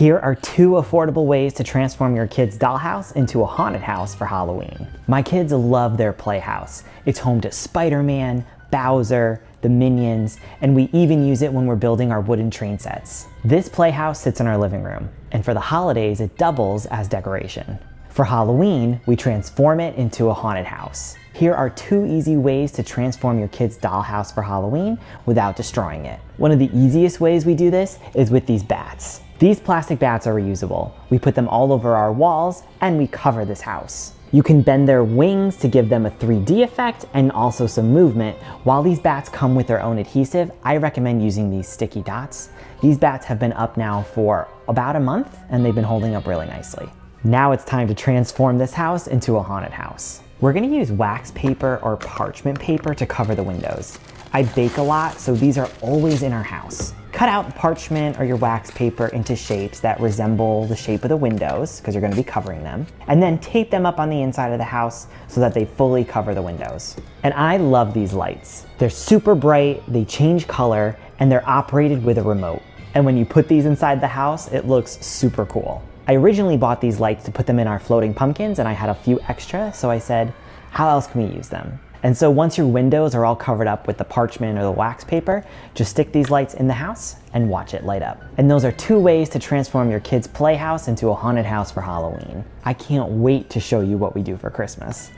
Here are 2 affordable ways to transform your kid's dollhouse into a haunted house for Halloween. My kids love their playhouse. It's home to Spider-Man, Bowser, the Minions, and we even use it when we're building our wooden train sets. This playhouse sits in our living room, and for the holidays it doubles as decoration. For Halloween, we transform it into a haunted house. Here are 2 easy ways to transform your kid's dollhouse for Halloween without destroying it. One of the easiest ways we do this is with these bats. These plastic bats are reusable. We put them all over our walls and we cover this house. You can bend their wings to give them a 3D effect and also some movement. While these bats come with their own adhesive, I recommend using these sticky dots. These bats have been up now for about a month and they've been holding up really nicely. Now it's time to transform this house into a haunted house. We're gonna use wax paper or parchment paper to cover the windows. I bake a lot, so these are always in our house. Cut out parchment or your wax paper into shapes that resemble the shape of the windows, because you're gonna be covering them, and then tape them up on the inside of the house so that they fully cover the windows. And I love these lights. They're super bright, they change color, and they're operated with a remote. And when you put these inside the house, it looks super cool. I originally bought these lights to put them in our floating pumpkins, and I had a few extra, so I said, how else can we use them? And so once your windows are all covered up with the parchment or the wax paper, just stick these lights in the house and watch it light up. And those are 2 ways to transform your kid's playhouse into a haunted house for Halloween. I can't wait to show you what we do for Christmas.